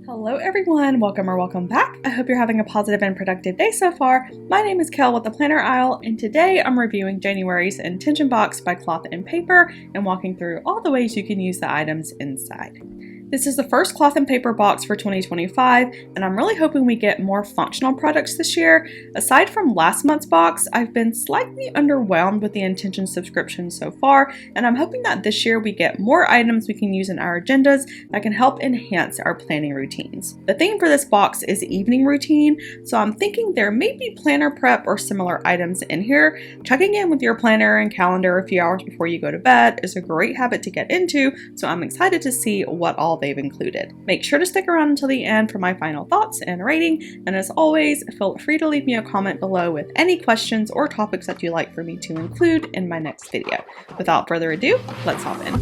Hello everyone, welcome back. I hope you're having a positive and productive day so far. My name is Kel with the Planner Aisle, and today I'm reviewing January's intention box by Cloth and Paper and walking through all the ways you can use the items inside. This is the first cloth and paper box for 2025, and I'm really hoping we get more functional products this year. Aside from last month's box, I've been slightly underwhelmed with the intention subscription so far, and I'm hoping that this year we get more items we can use in our agendas that can help enhance our planning routines. The theme for this box is evening routine, so I'm thinking there may be planner prep or similar items in here. Checking in with your planner and calendar a few hours before you go to bed is a great habit to get into, so I'm excited to see what all they've included. Make sure to stick around until the end for my final thoughts and rating, and as always, feel free to leave me a comment below with any questions or topics that you'd like for me to include in my next video. Without further ado, let's hop in.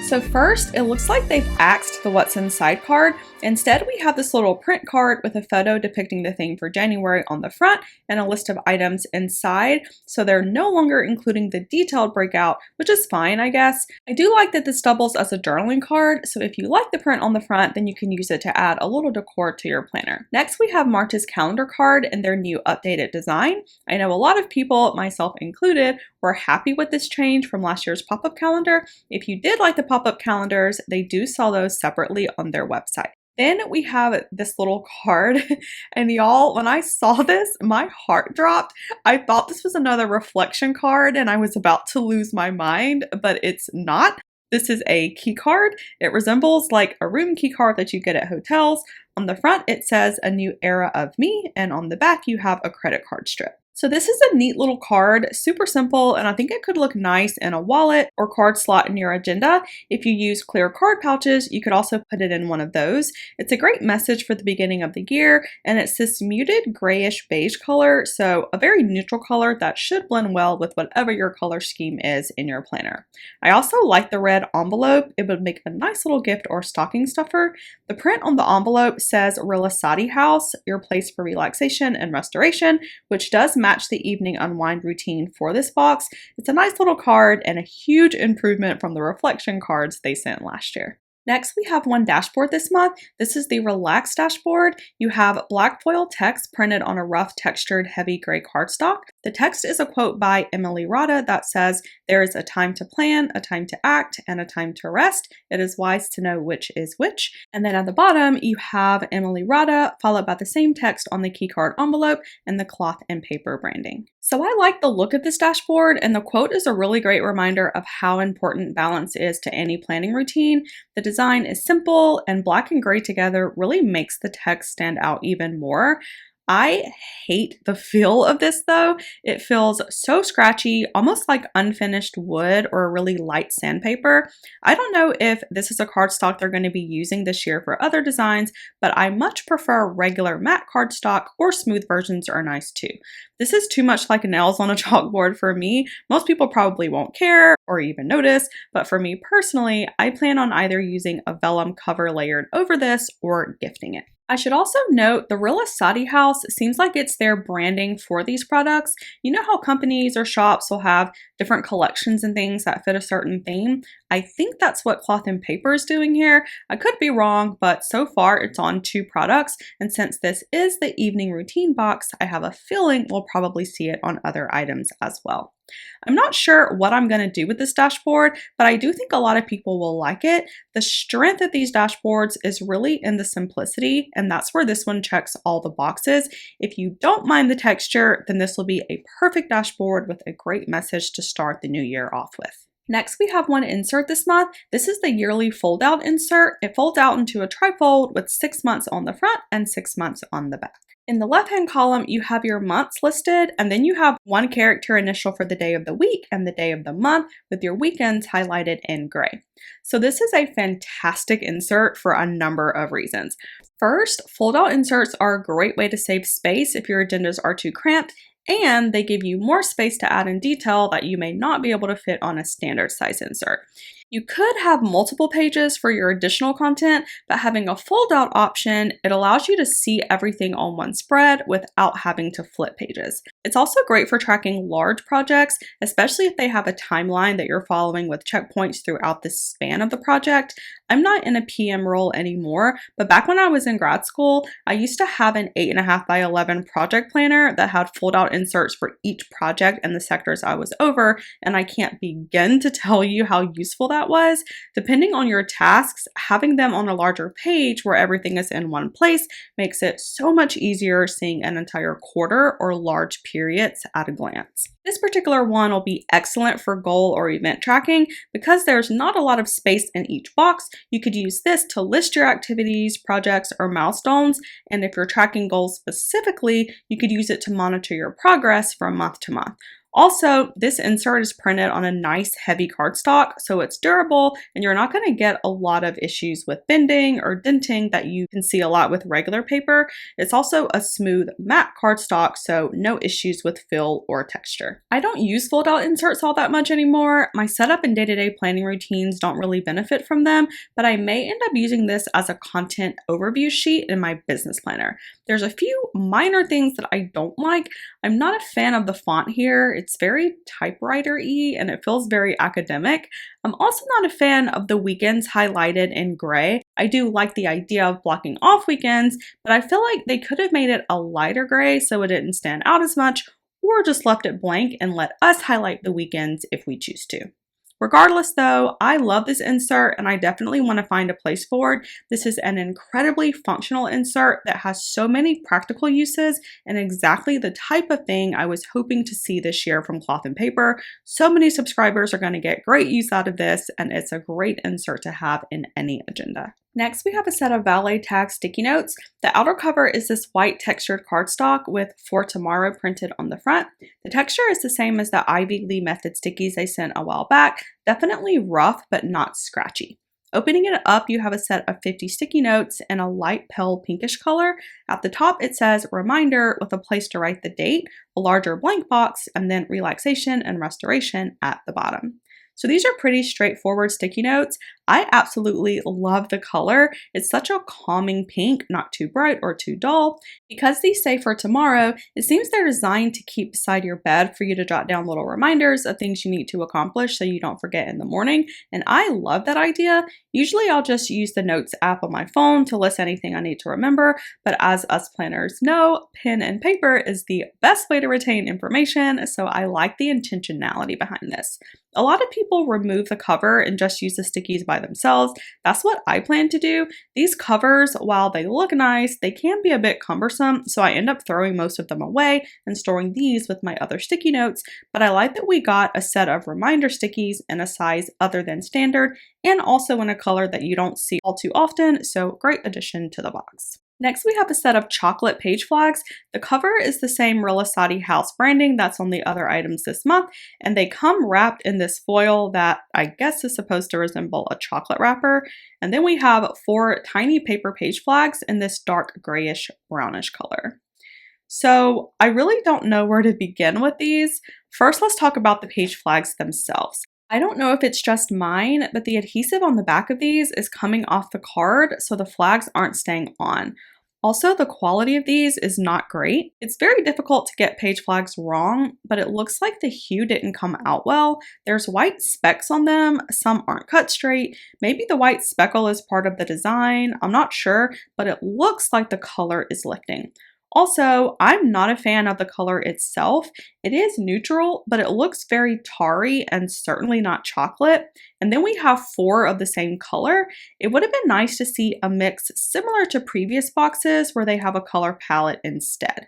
So first, it looks like they've axed the what's inside card. Instead, we have this little print card with a photo depicting the theme for January on the front and a list of items inside. So they're no longer including the detailed breakout, which is fine, I guess. I do like that this doubles as a journaling card. So if you like the print on the front, then you can use it to add a little decor to your planner. Next, we have March's calendar card and their new updated design. I know a lot of people, myself included, were happy with this change from last year's pop-up calendar. If you did like the pop-up calendars, they do sell those separately on their website. Then we have this little card, and y'all, when I saw this, my heart dropped. I thought this was another reflection card and I was about to lose my mind, but it's not. This is a key card. It resembles like a room key card that you get at hotels. On the front, it says "A New Era of Me," and on the back, you have a credit card strip. So this is a neat little card, super simple, and I think it could look nice in a wallet or card slot in your agenda. If you use clear card pouches, you could also put it in one of those. It's a great message for the beginning of the year, and it's this muted grayish beige color, so a very neutral color that should blend well with whatever your color scheme is in your planner. I also like the red envelope. It would make a nice little gift or stocking stuffer. The print on the envelope says Rilasati House, your place for relaxation and restoration, which does match the evening unwind routine for this box. It's a nice little card and a huge improvement from the reflection cards they sent last year. Next, we have one dashboard this month. This is the Relax dashboard. You have black foil text printed on a rough textured heavy gray cardstock. The text is a quote by Emily Rada that says, "There is a time to plan, a time to act, and a time to rest. It is wise to know which is which." And then at the bottom, you have Emily Rada followed by the same text on the keycard envelope and the cloth and paper branding. So I like the look of this dashboard, and the quote is a really great reminder of how important balance is to any planning routine. The design is simple, and black and gray together really makes the text stand out even more. I hate the feel of this though. It feels so scratchy, almost like unfinished wood or a really light sandpaper. I don't know if this is a cardstock they're going to be using this year for other designs, but I much prefer regular matte cardstock, or smooth versions are nice too. This is too much like nails on a chalkboard for me. Most people probably won't care or even notice, but for me personally, I plan on either using a vellum cover layered over this or gifting it. I should also note the Rilasati House seems like it's their branding for these products. You know how companies or shops will have different collections and things that fit a certain theme? I think that's what Cloth and Paper is doing here. I could be wrong, but so far it's on 2 products, and since this is the evening routine box, I have a feeling we'll probably see it on other items as well. I'm not sure what I'm going to do with this dashboard, but I do think a lot of people will like it. The strength of these dashboards is really in the simplicity, and that's where this one checks all the boxes. If you don't mind the texture, then this will be a perfect dashboard with a great message to start the new year off with. Next, we have one insert this month. This is the yearly fold-out insert. It folds out into a trifold with 6 months on the front and 6 months on the back. In the left-hand column, you have your months listed, and then you have one character initial for the day of the week and the day of the month, with your weekends highlighted in gray. So this is a fantastic insert for a number of reasons. First, fold-out inserts are a great way to save space if your agendas are too cramped, and they give you more space to add in detail that you may not be able to fit on a standard size insert. You could have multiple pages for your additional content, but having a fold out option, it allows you to see everything on one spread without having to flip pages. It's also great for tracking large projects, especially if they have a timeline that you're following with checkpoints throughout the span of the project. I'm not in a PM role anymore, but back when I was in grad school, I used to have an 8.5 by 11 project planner that had fold out inserts for each project and the sectors I was over, and I can't begin to tell you how useful that was. Depending on your tasks, having them on a larger page where everything is in one place makes it so much easier seeing an entire quarter or large periods at a glance. This particular one will be excellent for goal or event tracking because there's not a lot of space in each box. You could use this to list your activities, projects, or milestones, and if you're tracking goals specifically, you could use it to monitor your progress from month to month. Also, this insert is printed on a nice heavy cardstock, so it's durable and you're not going to get a lot of issues with bending or denting that you can see a lot with regular paper. It's also a smooth matte cardstock, so no issues with fill or texture. I don't use fold out inserts all that much anymore. My setup and day-to-day planning routines don't really benefit from them, but I may end up using this as a content overview sheet in my business planner. There's a few minor things that I don't like. I'm not a fan of the font here. It's very typewriter-y and it feels very academic. I'm also not a fan of the weekends highlighted in gray. I do like the idea of blocking off weekends, but I feel like they could have made it a lighter gray so it didn't stand out as much, or just left it blank and let us highlight the weekends if we choose to. Regardless though, I love this insert and I definitely want to find a place for it. This is an incredibly functional insert that has so many practical uses and exactly the type of thing I was hoping to see this year from Cloth and Paper. So many subscribers are going to get great use out of this, and it's a great insert to have in any agenda. Next, we have a set of valet tag sticky notes. The outer cover is this white textured cardstock with "For Tomorrow" printed on the front. The texture is the same as the Ivy Lee Method stickies I sent a while back, definitely rough but not scratchy. Opening it up, you have a set of 50 sticky notes in a light pale pinkish color. At the top, it says "Reminder" with a place to write the date, a larger blank box, and then "Relaxation and Restoration" at the bottom. So these are pretty straightforward sticky notes. I absolutely love the color. It's such a calming pink, not too bright or too dull. Because these say "For Tomorrow," it seems they're designed to keep beside your bed for you to jot down little reminders of things you need to accomplish so you don't forget in the morning. And I love that idea. Usually I'll just use the Notes app on my phone to list anything I need to remember, but as us planners know, pen and paper is the best way to retain information, so I like the intentionality behind this. A lot of people remove the cover and just use the stickies by themselves. That's what I plan to do. These covers, while they look nice, they can be a bit cumbersome, so I end up throwing most of them away and storing these with my other sticky notes, but I like that we got a set of reminder stickies in a size other than standard and also in a color that you don't see all too often, so great addition to the box. Next, we have a set of chocolate page flags. The cover is the same Rilasati house branding that's on the other items this month, and they come wrapped in this foil that I guess is supposed to resemble a chocolate wrapper. And then we have 4 tiny paper page flags in this dark grayish brownish color. So I really don't know where to begin with these. First, let's talk about the page flags themselves. I don't know if it's just mine, but the adhesive on the back of these is coming off the card, so the flags aren't staying on. Also, the quality of these is not great. It's very difficult to get page flags wrong, but it looks like the hue didn't come out well. There's white specks on them, some aren't cut straight. Maybe the white speckle is part of the design, I'm not sure, but it looks like the color is lifting. Also, I'm not a fan of the color itself. It is neutral, but it looks very tarry and certainly not chocolate. And then we have 4 of the same color. It would have been nice to see a mix similar to previous boxes where they have a color palette instead.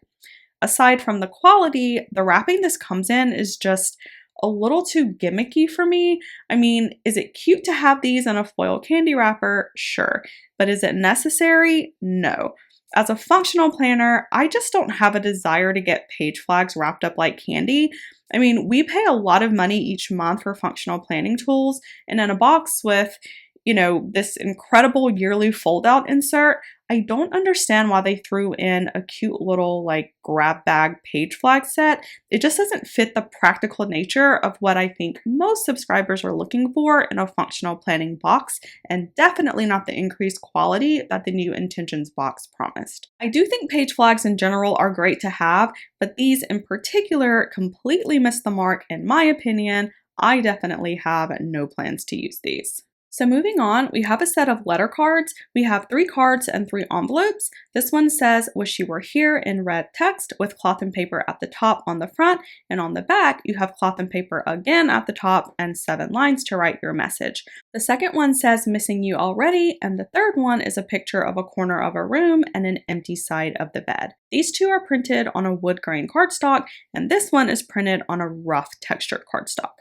Aside from the quality, the wrapping this comes in is just a little too gimmicky for me. I mean, is it cute to have these in a foil candy wrapper? Sure. But is it necessary? No. As a functional planner, I just don't have a desire to get page flags wrapped up like candy. I mean, we pay a lot of money each month for functional planning tools, and in a box with, this incredible yearly fold-out insert, I don't understand why they threw in a cute little like grab bag page flag set. It just doesn't fit the practical nature of what I think most subscribers are looking for in a functional planning box, and definitely not the increased quality that the new Intentions box promised. I do think page flags in general are great to have, but these in particular completely missed the mark in my opinion. I definitely have no plans to use these. So moving on, we have a set of letter cards. We have 3 cards and 3 envelopes. This one says, "Wish you were here" in red text with cloth and paper at the top on the front, and on the back, you have cloth and paper again at the top and 7 lines to write your message. The second one says, "Missing you already," and the third one is a picture of a corner of a room and an empty side of the bed. These 2 are printed on a wood grain cardstock, and this one is printed on a rough textured cardstock.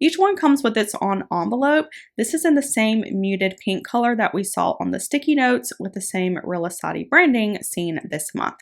Each one comes with its own envelope. This is in the same muted pink color that we saw on the sticky notes with the same Rilasati branding seen this month.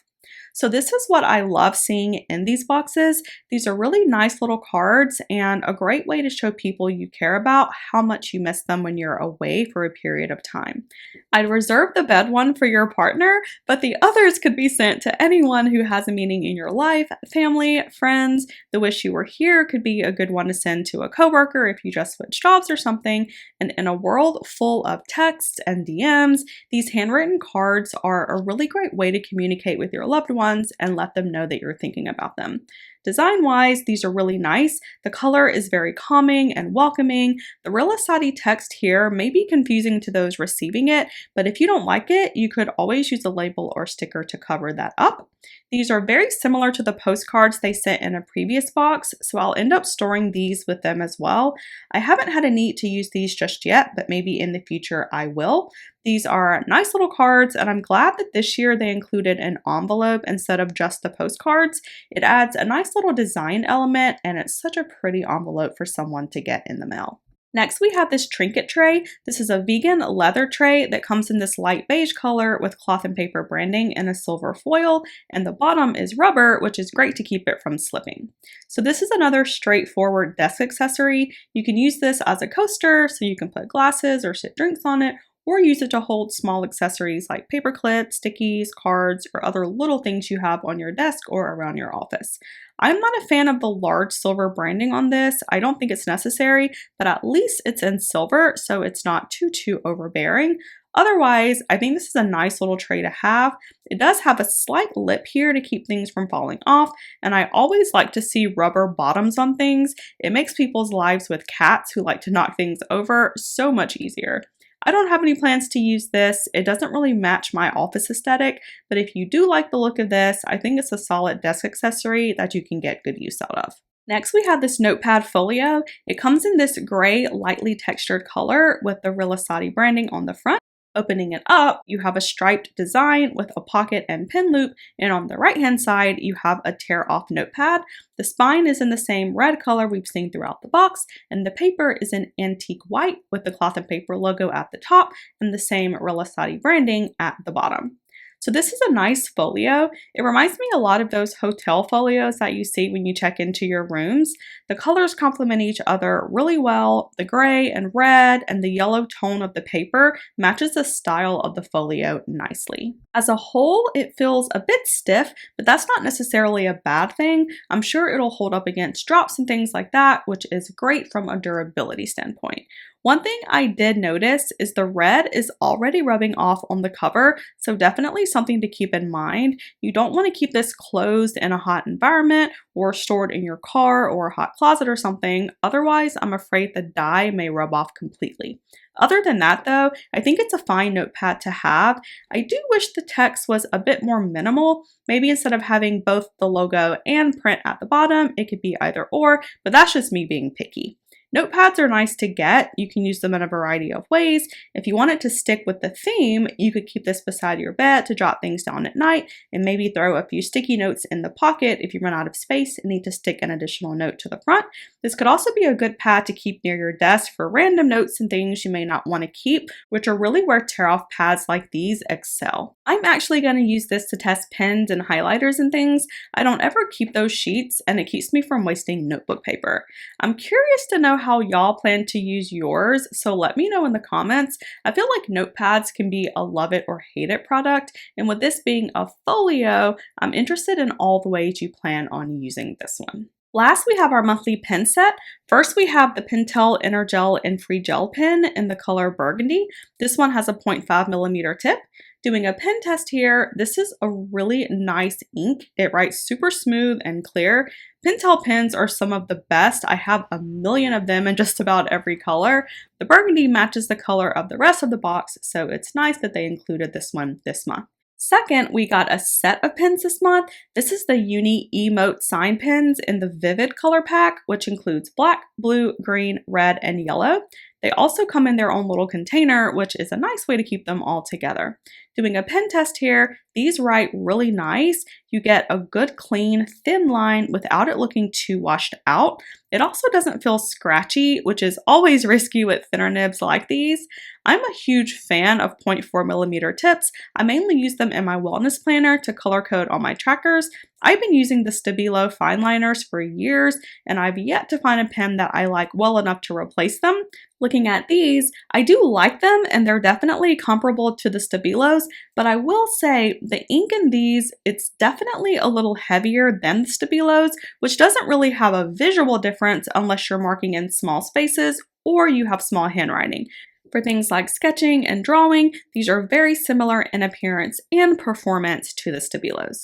So this is what I love seeing in these boxes. These are really nice little cards and a great way to show people you care about how much you miss them when you're away for a period of time. I'd reserve the bed one for your partner, but the others could be sent to anyone who has a meaning in your life, family, friends. The "Wish you were here" could be a good one to send to a coworker if you just switched jobs or something. And in a world full of texts and DMs, these handwritten cards are a really great way to communicate with your loved ones and let them know that you're thinking about them. Design-wise, these are really nice. The color is very calming and welcoming. The Rilasati text here may be confusing to those receiving it, but if you don't like it, you could always use a label or sticker to cover that up. These are very similar to the postcards they sent in a previous box, so I'll end up storing these with them as well. I haven't had a need to use these just yet, but maybe in the future I will. These are nice little cards, and I'm glad that this year they included an envelope instead of just the postcards. It adds a nice little design element, and it's such a pretty envelope for someone to get in the mail. Next, we have this Trinket tray. This is a vegan leather tray that comes in this light beige color with cloth and paper branding and a silver foil, and the bottom is rubber, which is great to keep it from slipping. So this is another straightforward desk accessory. You can use this as a coaster, so you can put glasses or sit drinks on it, or use it to hold small accessories like paper clips, stickies, cards, or other little things you have on your desk or around your office. I'm not a fan of the large silver branding on this. I don't think it's necessary, but at least it's in silver, so it's not too overbearing. Otherwise, I think this is a nice little tray to have. It does have a slight lip here to keep things from falling off, and I always like to see rubber bottoms on things. It makes people's lives with cats who like to knock things over so much easier. I don't have any plans to use this. It doesn't really match my office aesthetic, but if you do like the look of this, I think it's a solid desk accessory that you can get good use out of. Next, we have this Notepad folio. It comes in this gray, lightly textured color with the Rilasati branding on the front. Opening it up, you have a striped design with a pocket and pin loop, and on the right-hand side, you have a tear-off notepad. The spine is in the same red color we've seen throughout the box, and the paper is in antique white with the cloth and paper logo at the top and the same Rilasati branding at the bottom. So this is a nice folio. It reminds me a lot of those hotel folios that you see when you check into your rooms. The colors complement each other really well. The gray and red and the yellow tone of the paper matches the style of the folio nicely. As a whole, it feels a bit stiff, but that's not necessarily a bad thing. I'm sure it'll hold up against drops and things like that, which is great from a durability standpoint. One thing I did notice is the red is already rubbing off on the cover, so definitely something to keep in mind. You don't want to keep this closed in a hot environment or stored in your car or a hot closet or something. Otherwise, I'm afraid the dye may rub off completely. Other than that though, I think it's a fine notepad to have. I do wish the text was a bit more minimal. Maybe instead of having both the logo and print at the bottom, it could be either or, but that's just me being picky. Notepads are nice to get. You can use them in a variety of ways. If you want it to stick with the theme, you could keep this beside your bed to jot things down at night and maybe throw a few sticky notes in the pocket if you run out of space and need to stick an additional note to the front. This could also be a good pad to keep near your desk for random notes and things you may not want to keep, which are really where tear-off pads like these excel. I'm actually going to use this to test pens and highlighters and things. I don't ever keep those sheets and it keeps me from wasting notebook paper. I'm curious to know how y'all plan to use yours, so let me know in the comments. I feel like notepads can be a love it or hate it product, and with this being a folio, I'm interested in all the ways you plan on using this one. Last, we have our monthly pen set. First, we have the Pentel Energel and Free Gel pen in the color Burgundy. This one has a 0.5mm tip. Doing a pen test here, this is a really nice ink. It writes super smooth and clear. Pentel pens are some of the best. I have a million of them in just about every color. The Burgundy matches the color of the rest of the box, so it's nice that they included this one this month. Second, we got a set of pens this month. This is the Uni Emote sign pens in the Vivid color pack, which includes black, blue, green, red, and yellow. They also come in their own little container, which is a nice way to keep them all together. Doing a pen test here, these write really nice. You get a good, clean, thin line without it looking too washed out. It also doesn't feel scratchy, which is always risky with thinner nibs like these. I'm a huge fan of 0.4mm tips. I mainly use them in my wellness planner to color code on my trackers. I've been using the Stabilo fine liners for years, and I've yet to find a pen that I like well enough to replace them. Looking at these, I do like them, and they're definitely comparable to the Stabilos, but I will say the ink in these, it's definitely a little heavier than the Stabilos, which doesn't really have a visual difference unless you're marking in small spaces or you have small handwriting. For things like sketching and drawing, these are very similar in appearance and performance to the Stabilos.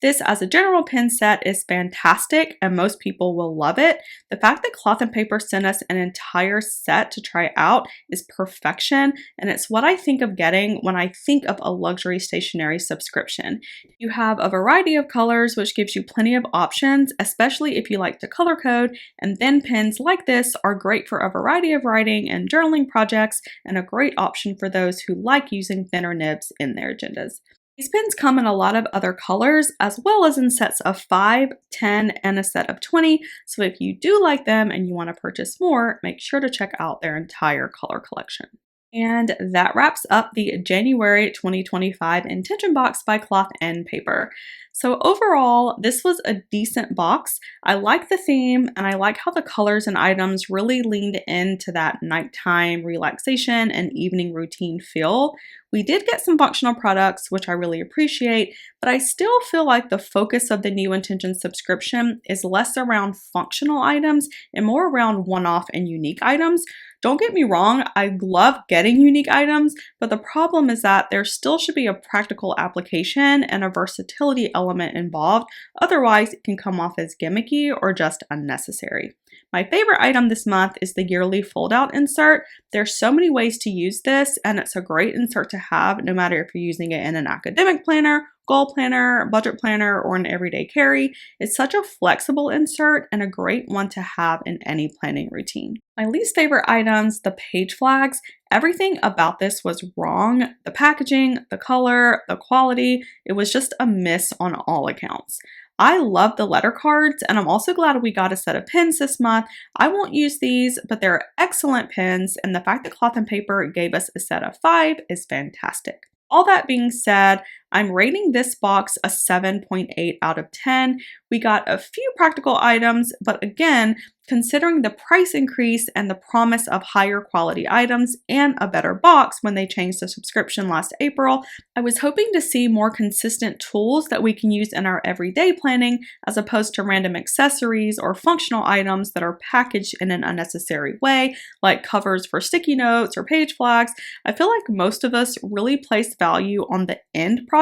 This, as a general pen set, is fantastic and most people will love it. The fact that Cloth and Paper sent us an entire set to try out is perfection, and it's what I think of getting when I think of a luxury stationery subscription. You have a variety of colors, which gives you plenty of options, especially if you like to color code, and thin pens like this are great for a variety of writing and journaling projects, and a great option for those who like using thinner nibs in their agendas. These pens come in a lot of other colors, as well as in sets of 5, 10, and a set of 20, so if you do like them and you want to purchase more, make sure to check out their entire color collection. And that wraps up the January 2025 Intention Box by Cloth and Paper. So overall, this was a decent box. I like the theme, and I like how the colors and items really leaned into that nighttime relaxation and evening routine feel. We did get some functional products, which I really appreciate, but I still feel like the focus of the new Intention subscription is less around functional items and more around one-off and unique items. Don't get me wrong, I love getting unique items, but the problem is that there still should be a practical application and a versatility element involved. Otherwise, it can come off as gimmicky or just unnecessary. My favorite item this month is the yearly foldout insert. There's so many ways to use this, and it's a great insert to have no matter if you're using it in an academic planner, goal planner, budget planner, or an everyday carry. It's such a flexible insert and a great one to have in any planning routine. My least favorite items, the page flags. Everything about this was wrong. The packaging, the color, the quality, it was just a miss on all accounts. I love the letter cards, and I'm also glad we got a set of pens this month. I won't use these, but they're excellent pens, and the fact that Cloth and Paper gave us a set of 5 is fantastic. All that being said, I'm rating this box a 7.8 out of 10. We got a few practical items, but again, considering the price increase and the promise of higher quality items and a better box when they changed the subscription last April, I was hoping to see more consistent tools that we can use in our everyday planning as opposed to random accessories or functional items that are packaged in an unnecessary way, like covers for sticky notes or page flags. I feel like most of us really place value on the end product,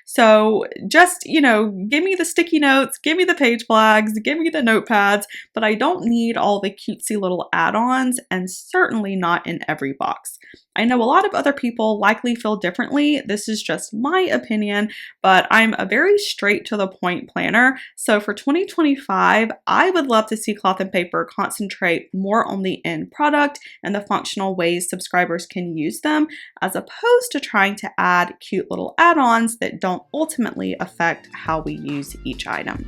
so just, give me the sticky notes, give me the page flags, give me the notepads, but I don't need all the cutesy little add-ons, and certainly not in every box. I know a lot of other people likely feel differently. This is just my opinion, but I'm a very straight to the point planner. So for 2025, I would love to see Cloth and Paper concentrate more on the end product and the functional ways subscribers can use them, as opposed to trying to add cute little add-ons that don't ultimately affect how we use each item.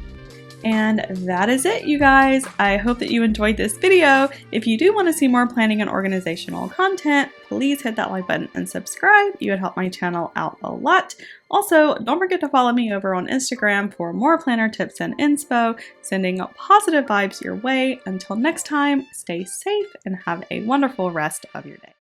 And that is it, you guys. I hope that you enjoyed this video. If you do want to see more planning and organizational content, please hit that like button and subscribe. You would help my channel out a lot. Also, don't forget to follow me over on Instagram for more planner tips and inspo, sending positive vibes your way. Until next time, stay safe and have a wonderful rest of your day.